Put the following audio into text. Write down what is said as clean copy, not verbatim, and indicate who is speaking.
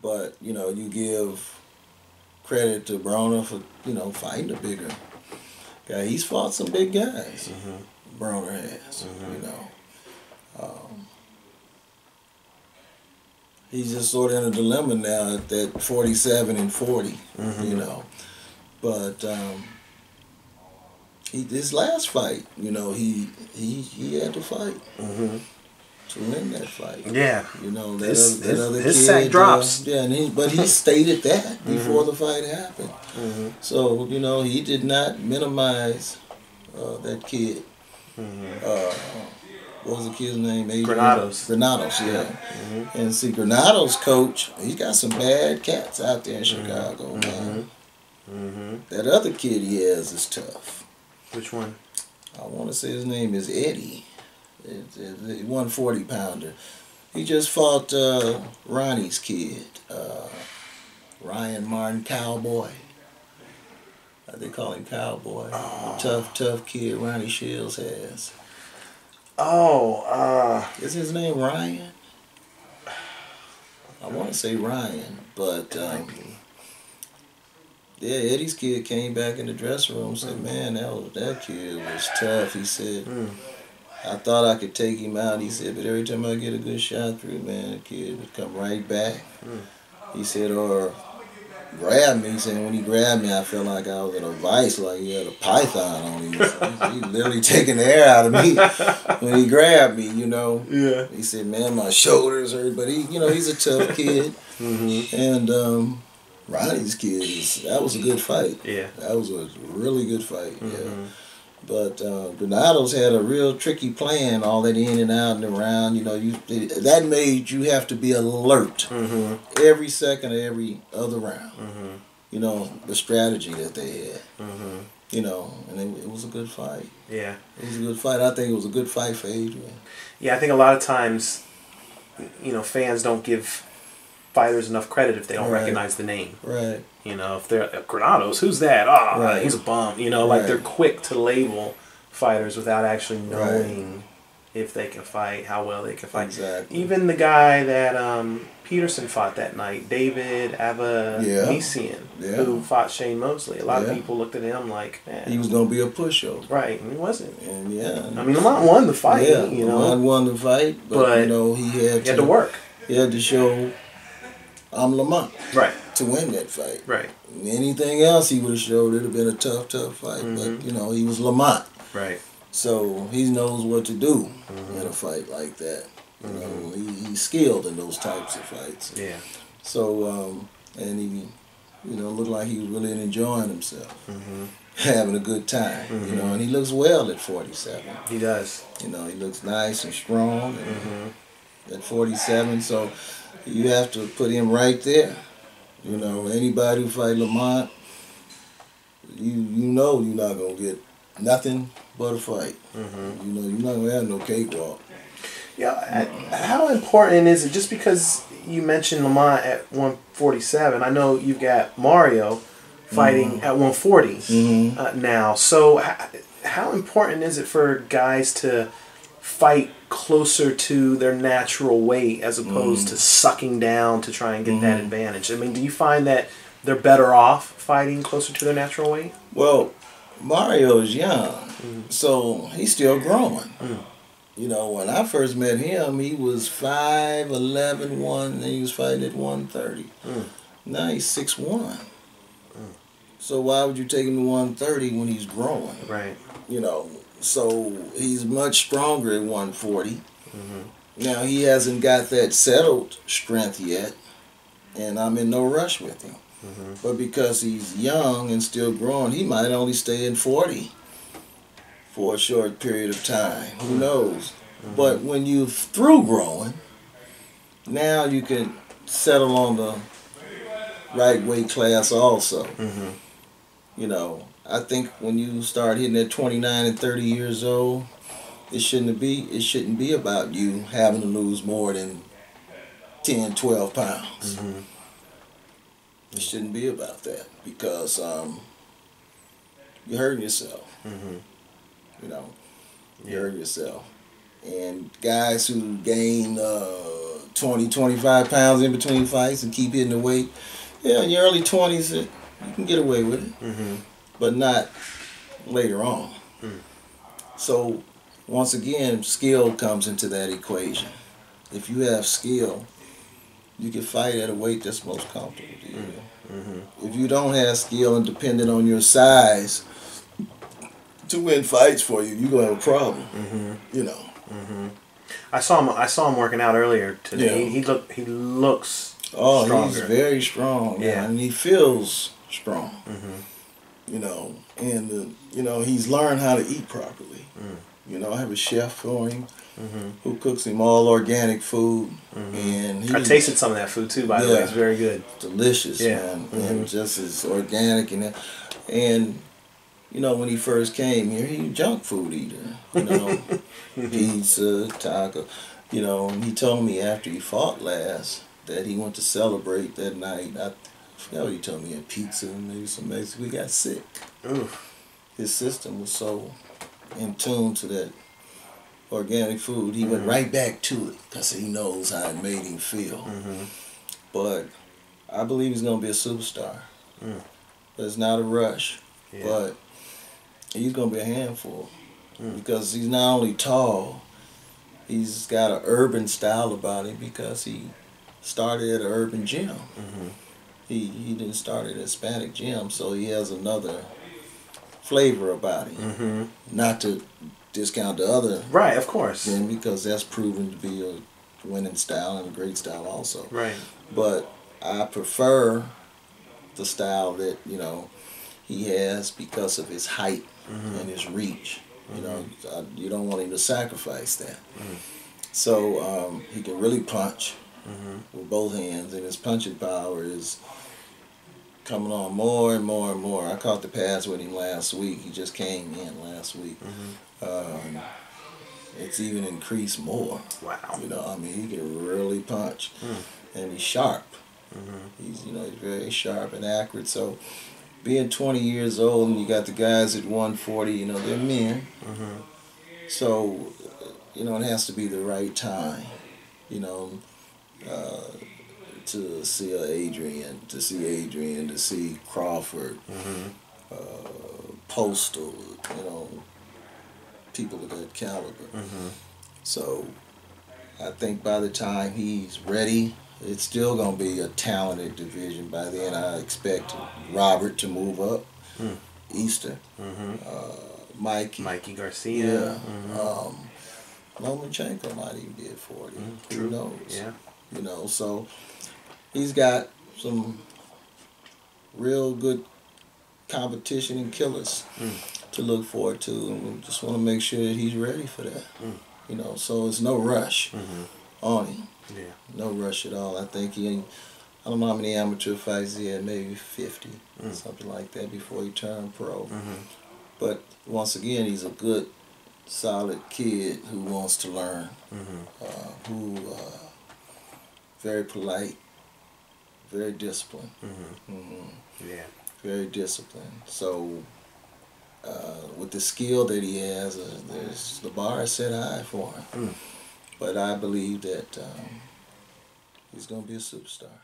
Speaker 1: But, you know, you give credit to Broner for, you know, fighting a bigger guy. He's fought some big guys. Broner has, you know. He's just sort of in a dilemma now at that 47 and 40, you know. But his last fight, you know, he had to fight to win that fight.
Speaker 2: Yeah.
Speaker 1: You know, that
Speaker 2: His
Speaker 1: other kid,
Speaker 2: sack drops.
Speaker 1: yeah, but he stated that before the fight happened. So, you know, he did not minimize that kid. What was the kid's name?
Speaker 2: Granados.
Speaker 1: Granados, yeah. And see, Granados' coach, he's got some bad cats out there in Chicago, man. That other kid he has is tough.
Speaker 2: Which one?
Speaker 1: I want to say his name is Eddie. It's 140-pounder. He just fought Ronnie's kid, Ryan Martin Cowboy. They call him Cowboy. Tough kid Ronnie Shields has. Is his name Ryan? I want to say Ryan, but yeah, Eddie's kid came back in the dressing room and said, man, that kid was tough. He said, I thought I could take him out. He said, but every time I get a good shot through, man, the kid would come right back. He said, or grab me. He said, when he grabbed me, I felt like I was in a vice, like he had a python on him. So he literally taking the air out of me when he grabbed me, you know.
Speaker 2: Yeah.
Speaker 1: He said, man, my shoulders hurt. But he, you know, he's a tough kid. And Ronnie's kid, that was a good fight. Yeah. That was a really good fight, yeah. But Granados had a real tricky plan, all that in and out and around. You know, that made you have to be alert every second of every other round. You know, the strategy that they had. You know, and it was a good fight. Yeah. It was a good fight. I think it was a good fight for Adrien.
Speaker 2: Yeah, I think a lot of times, you know, fans don't give fighters enough credit if they don't recognize the name. Right. You know, if they're Granados, who's that? Oh, he's a bum. You know, like they're quick to label fighters without actually knowing if they can fight, how well they can fight. Exactly. Even the guy that Peterson fought that night, David Avanesian, who fought Shane Mosley. A lot of people looked at him like, man,
Speaker 1: he was going to be a pushover.
Speaker 2: Right, and he wasn't.
Speaker 1: And
Speaker 2: I mean, Lamont won the fight.
Speaker 1: Yeah,
Speaker 2: you know,
Speaker 1: Lamont won the fight, but you know, he had
Speaker 2: to work.
Speaker 1: He had to show I'm Lamont.
Speaker 2: Right.
Speaker 1: To win that fight.
Speaker 2: Right.
Speaker 1: Anything else he would have showed, it would have been a tough fight. But, you know, he was Lamont. Right. So he knows what to do in a fight like that. You know, he's skilled in those types of fights. Yeah. So, and he, you know, looked like he was really enjoying himself. Having a good time. You know, and he looks well at 47.
Speaker 2: He does.
Speaker 1: You know, he looks nice and strong at 47. So you have to put him right there. You know, anybody who fight Lamont, you know you're not going to get nothing but a fight. You know, you're not going to have no cakewalk.
Speaker 2: Yeah, how important is it, just because you mentioned Lamont at 147, I know you've got Mario fighting at 140 now, so how important is it for guys to fight closer to their natural weight as opposed to sucking down to try and get that advantage? I mean, do you find that they're better off fighting closer to their natural weight?
Speaker 1: Well, Mario's young, so he's still growing. You know, when I first met him, he was 5'11", and he was fighting at 130. Now he's 6'1". So why would you take him to 130 when he's growing? Right. You know, so he's much stronger at 140. Now he hasn't got that settled strength yet, and I'm in no rush with him. But because he's young and still growing, he might only stay in 40 for a short period of time. Who knows? But when you're through growing, now you can settle on the right weight class also. You know, I think when you start hitting at 29 and 30 years old, it shouldn't be about you having to lose more than 10, 12 pounds. It shouldn't be about that, because you're hurting yourself. You know, you're hurting yourself. And guys who gain 20, 25 pounds in between fights and keep hitting the weight, yeah, in your early 20s, you can get away with it, but not later on. So, once again, skill comes into that equation. If you have skill, you can fight at a weight that's most comfortable to you. If you don't have skill and dependent on your size to win fights for you, you're gonna have a problem. You know.
Speaker 2: I saw him working out earlier today. Yeah. He looks.
Speaker 1: Oh,
Speaker 2: stronger.
Speaker 1: He's very strong. Yeah, and he feels strong. You know, and you know, he's learned how to eat properly. You know, I have a chef for him who cooks him all organic food, and
Speaker 2: I tasted some of that food too. By the way, it's very good,
Speaker 1: delicious, man, and just as organic and you know, when he first came here, he was a junk food eater. You know, pizza, taco. You know, and he told me after he fought last that he went to celebrate that night. I forgot what he told me. He had pizza and maybe some Mexican. We got sick. His system was so in tune to that organic food, he went right back to it because he knows how it made him feel. But I believe he's going to be a superstar. But it's not a rush. But he's going to be a handful because he's not only tall, he's got an urban style about him because he started at an urban gym. He didn't start at a Hispanic gym, so he has another flavor about him. Not to discount the other,
Speaker 2: right? Of course,
Speaker 1: because that's proven to be a winning style and a great style also.
Speaker 2: Right.
Speaker 1: But I prefer the style that he has because of his height and his reach. You know, you don't want him to sacrifice that. So he can really punch with both hands, and his punching power is coming on more and more and more. I caught the pass with him last week. He just came in last week. It's even increased more.
Speaker 2: Wow.
Speaker 1: You know, I mean, he can really punch, and he's sharp. He's he's very sharp and accurate. So, being 20 years old and you got the guys at 140, they're men. So, it has to be the right time. To see Adrien, to see Crawford, Postal, people of that caliber. So I think by the time he's ready, it's still going to be a talented division. By then I expect Robert to move up, Easter,
Speaker 2: Mikey Garcia.
Speaker 1: Lomachenko might even be at 40.
Speaker 2: True.
Speaker 1: Who knows?
Speaker 2: Yeah.
Speaker 1: So he's got some real good competition and killers to look forward to, and we just want to make sure that he's ready for that. So it's no rush on him.
Speaker 2: Yeah.
Speaker 1: No rush at all. I think I don't know how many amateur fights he had, maybe 50, something like that, before he turned pro. But once again, he's a good, solid kid who wants to learn, who very polite, very disciplined.
Speaker 2: Yeah.
Speaker 1: Very disciplined. So with the skill that he has, the bar is set high for him. But I believe that he's going to be a superstar.